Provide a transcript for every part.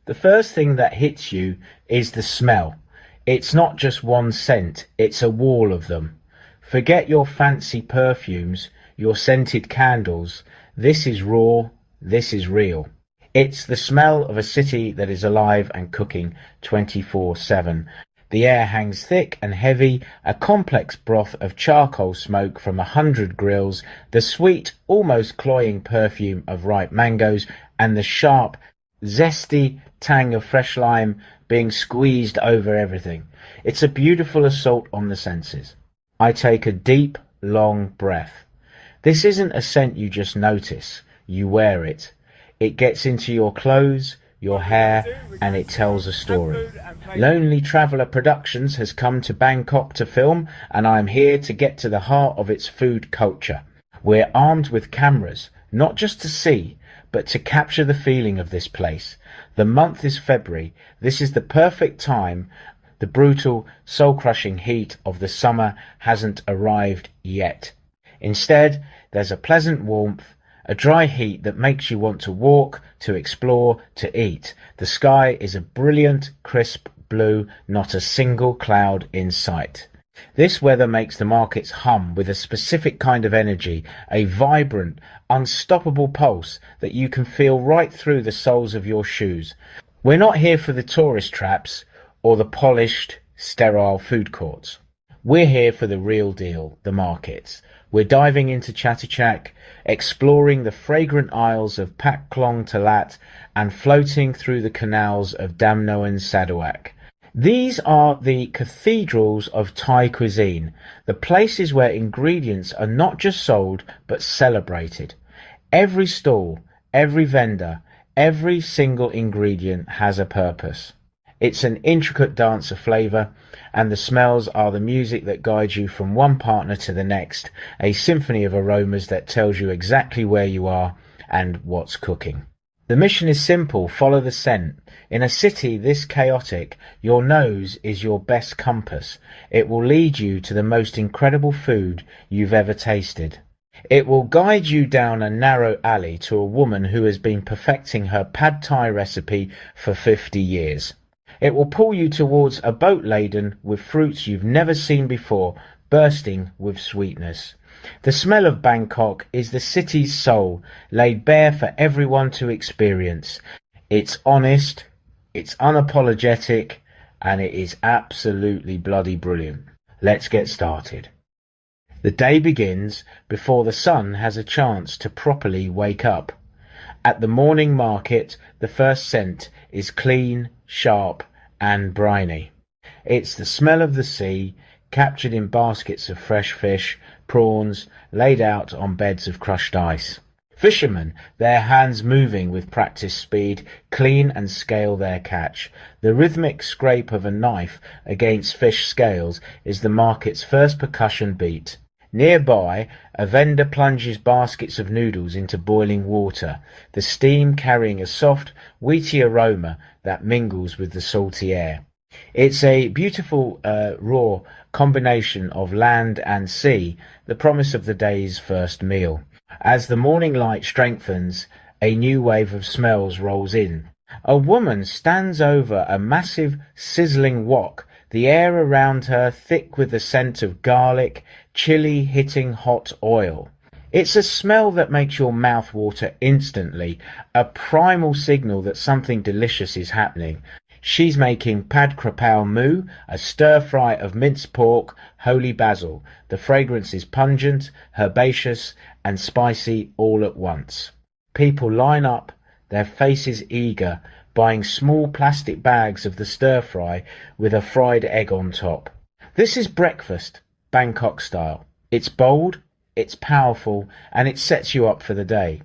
The first thing that hits you is the smell. It's not just one scent, it's a wall of them. Forget your fancy perfumes, your scented candles. This is raw, this is real. It's the smell of a city that is alive and cooking 24/7. The air hangs thick and heavy, a complex broth of charcoal smoke from 100 grills, the sweet, almost cloying perfume of ripe mangoes, and the sharp, zesty tang of fresh lime being squeezed over everything. It's a beautiful assault on the senses. I take a deep, long breath. This isn't a scent you just notice, you wear it. It gets into your clothes, your hair, and it tells a story. Lonely Traveller Productions has come to Bangkok to film, and I'm here to get to the heart of its food culture. We're armed with cameras, not just to see, but to capture the feeling of this place. The month is February. This is the perfect time. The brutal, soul-crushing heat of the summer hasn't arrived yet. Instead, there's a pleasant warmth, a dry heat that makes you want to walk, to explore, to eat. The sky is a brilliant, crisp blue, not a single cloud in sight. This weather makes the markets hum with a specific kind of energy, a vibrant, unstoppable pulse that you can feel right through the soles of your shoes. We're not here for the tourist traps or the polished, sterile food courts. We're here for the real deal, the markets. We're diving into Chatuchak, exploring the fragrant aisles of Pak Klong Talat, and floating through the canals of Damnoen Sarawak. These are the cathedrals of Thai cuisine, the places where ingredients are not just sold, but celebrated. Every stall, every vendor, every single ingredient has a purpose. It's an intricate dance of flavour, and the smells are the music that guides you from one partner to the next, a symphony of aromas that tells you exactly where you are and what's cooking. The mission is simple, follow the scent. In a city this chaotic, your nose is your best compass. It will lead you to the most incredible food you've ever tasted. It will guide you down a narrow alley to a woman who has been perfecting her pad thai recipe for 50 years. It will pull you towards a boat laden with fruits you've never seen before, bursting with sweetness. The smell of Bangkok is the city's soul, laid bare for everyone to experience. It's honest, it's unapologetic, and it is absolutely bloody brilliant. Let's get started. The day begins before the sun has a chance to properly wake up. At the morning market, the first scent is clean, sharp, and briny. It's the smell of the sea, captured in baskets of fresh fish, prawns, laid out on beds of crushed ice. Fishermen, their hands moving with practiced speed, clean and scale their catch. The rhythmic scrape of a knife against fish scales is the market's first percussion beat. Nearby, a vendor plunges baskets of noodles into boiling water, the steam carrying a soft, wheaty aroma that mingles with the salty air. It's a beautiful, raw combination of land and sea, the promise of the day's first meal. As the morning light strengthens, a new wave of smells rolls in. A woman stands over a massive, sizzling wok, the air around her thick with the scent of garlic, chili hitting hot oil. It's a smell that makes your mouth water instantly, a primal signal that something delicious is happening. She's making pad krapao moo, a stir-fry of minced pork, holy basil. The fragrance is pungent, herbaceous, and spicy all at once. People line up, their faces eager, buying small plastic bags of the stir-fry with a fried egg on top. This is breakfast, Bangkok style. It's bold, it's powerful, and it sets you up for the day.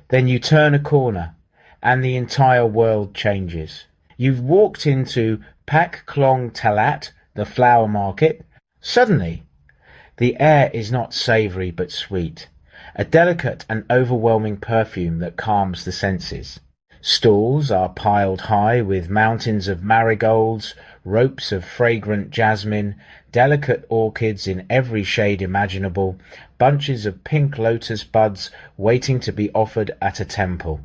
Then you turn a corner, and the entire world changes. You've walked into Pak Klong Talat, the flower market. Suddenly, the air is not savoury but sweet, a delicate and overwhelming perfume that calms the senses. Stalls are piled high with mountains of marigolds, ropes of fragrant jasmine, delicate orchids in every shade imaginable, bunches of pink lotus buds waiting to be offered at a temple.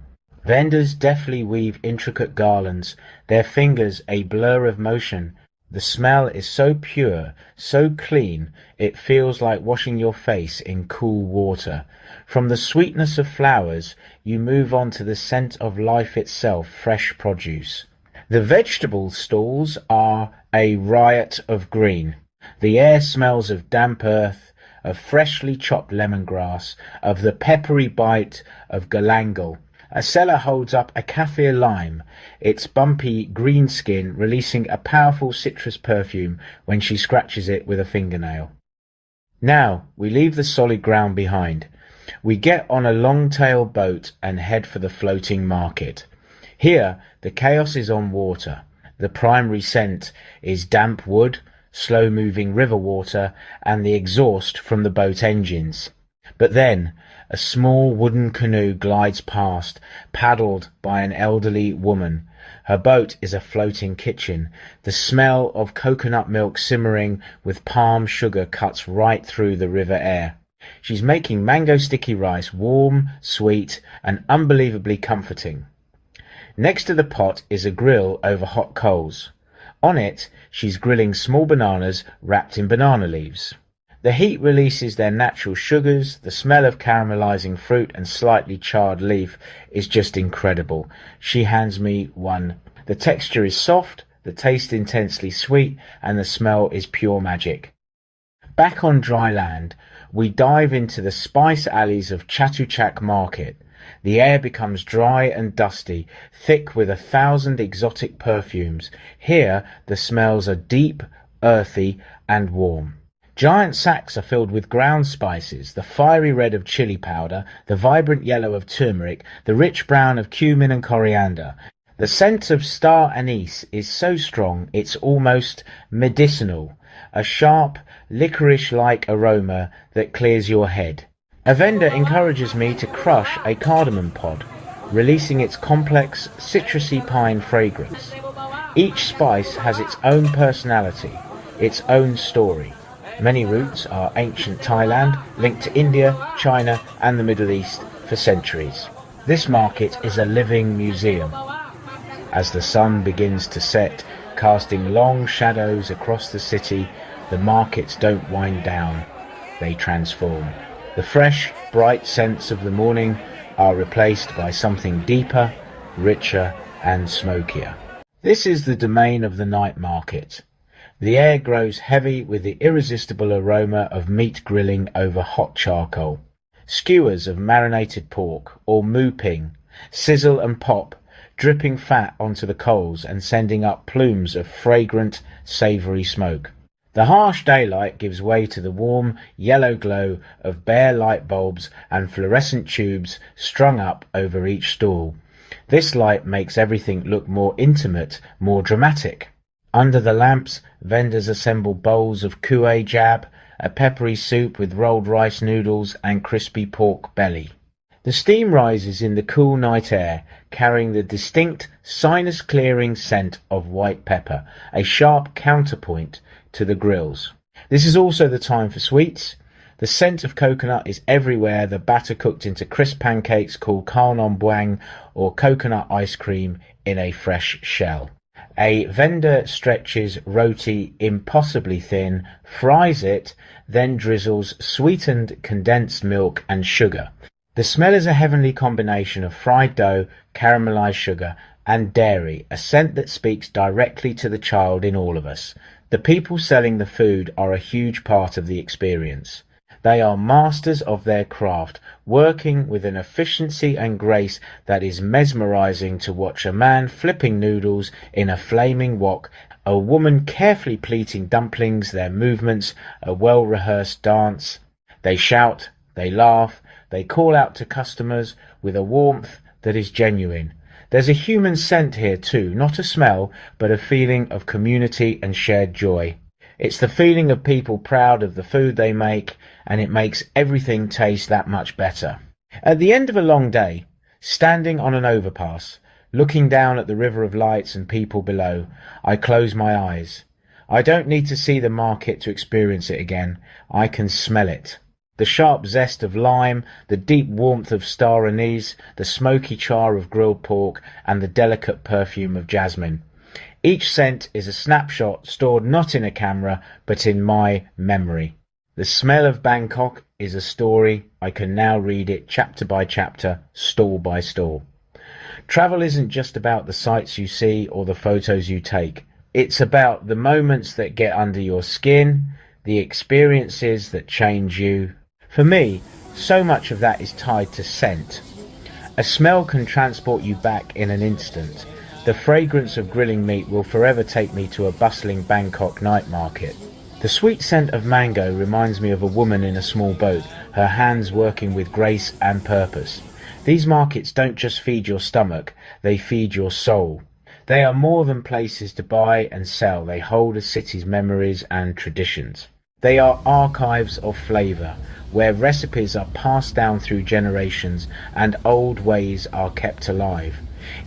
Vendors deftly weave intricate garlands, their fingers a blur of motion. The smell is so pure, so clean, it feels like washing your face in cool water. From the sweetness of flowers, you move on to the scent of life itself, fresh produce. The vegetable stalls are a riot of green. The air smells of damp earth, of freshly chopped lemongrass, of the peppery bite of galangal. A seller holds up a kaffir lime, its bumpy green skin releasing a powerful citrus perfume when she scratches it with a fingernail. Now we leave the solid ground behind. We get on a long-tail boat and head for the floating market. Here the chaos is on water. The primary scent is damp wood, slow-moving river water, and the exhaust from the boat engines. But then a small wooden canoe glides past, paddled by an elderly woman. Her boat is a floating kitchen. The smell of coconut milk simmering with palm sugar cuts right through the river air. She's making mango sticky rice, warm, sweet, and unbelievably comforting. Next to the pot is a grill over hot coals. On it, she's grilling small bananas wrapped in banana leaves. The heat releases their natural sugars. The smell of caramelizing fruit and slightly charred leaf is just incredible. She hands me one. The texture is soft, the taste intensely sweet, and the smell is pure magic. Back on dry land, we dive into the spice alleys of Chatuchak Market. The air becomes dry and dusty, thick with 1,000 exotic perfumes. Here the smells are deep, earthy, and warm. Giant sacks are filled with ground spices, the fiery red of chili powder, the vibrant yellow of turmeric, the rich brown of cumin and coriander. The scent of star anise is so strong it's almost medicinal, a sharp, licorice-like aroma that clears your head. A vendor encourages me to crush a cardamom pod, releasing its complex, citrusy pine fragrance. Each spice has its own personality, its own story. Many roots are ancient Thailand, linked to India, China and the Middle East for centuries. This market is a living museum. As the sun begins to set, casting long shadows across the city, the markets don't wind down, they transform. The fresh, bright scents of the morning are replaced by something deeper, richer and smokier. This is the domain of the night market. The air grows heavy with the irresistible aroma of meat grilling over hot charcoal. Skewers of marinated pork, or moo ping, sizzle and pop, dripping fat onto the coals and sending up plumes of fragrant, savoury smoke. The harsh daylight gives way to the warm, yellow glow of bare light bulbs and fluorescent tubes strung up over each stall. This light makes everything look more intimate, more dramatic. Under the lamps, vendors assemble bowls of kueh jab, a peppery soup with rolled rice noodles and crispy pork belly. The steam rises in the cool night air, carrying the distinct, sinus-clearing scent of white pepper, a sharp counterpoint to the grills. This is also the time for sweets. The scent of coconut is everywhere, the batter cooked into crisp pancakes called khao non buang, or coconut ice cream in a fresh shell. A vendor stretches roti impossibly thin, fries it, then drizzles sweetened condensed milk and sugar. The smell is a heavenly combination of fried dough, caramelized sugar, and dairy, a scent that speaks directly to the child in all of us. The people selling the food are a huge part of the experience. They are masters of their craft, working with an efficiency and grace that is mesmerizing to watch a man flipping noodles in a flaming wok, a woman carefully pleating dumplings, their movements, a well-rehearsed dance. They shout, they laugh, they call out to customers with a warmth that is genuine. There's a human scent here too, not a smell, but a feeling of community and shared joy. It's the feeling of people proud of the food they make, and it makes everything taste that much better. At the end of a long day, standing on an overpass, looking down at the river of lights and people below, I close my eyes. I don't need to see the market to experience it again. I can smell it. The sharp zest of lime, the deep warmth of star anise, the smoky char of grilled pork, and the delicate perfume of jasmine. Each scent is a snapshot stored not in a camera, but in my memory. The smell of Bangkok is a story. I can now read it chapter by chapter, stall by stall. Travel isn't just about the sights you see or the photos you take. It's about the moments that get under your skin, the experiences that change you. For me, so much of that is tied to scent. A smell can transport you back in an instant. The fragrance of grilling meat will forever take me to a bustling Bangkok night market. The sweet scent of mango reminds me of a woman in a small boat, her hands working with grace and purpose. These markets don't just feed your stomach, they feed your soul. They are more than places to buy and sell, they hold a city's memories and traditions. They are archives of flavour, where recipes are passed down through generations and old ways are kept alive.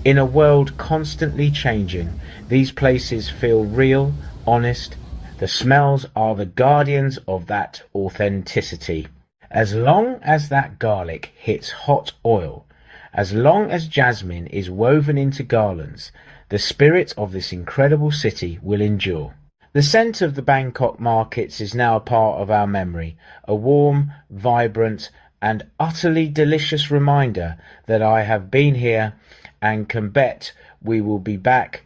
In a world constantly changing, these places feel real, honest. The smells are the guardians of that authenticity. As long as that garlic hits hot oil, as long as jasmine is woven into garlands, the spirit of this incredible city will endure. The scent of the Bangkok markets is now a part of our memory, a warm, vibrant, and utterly delicious reminder that I have been here and can bet we will be back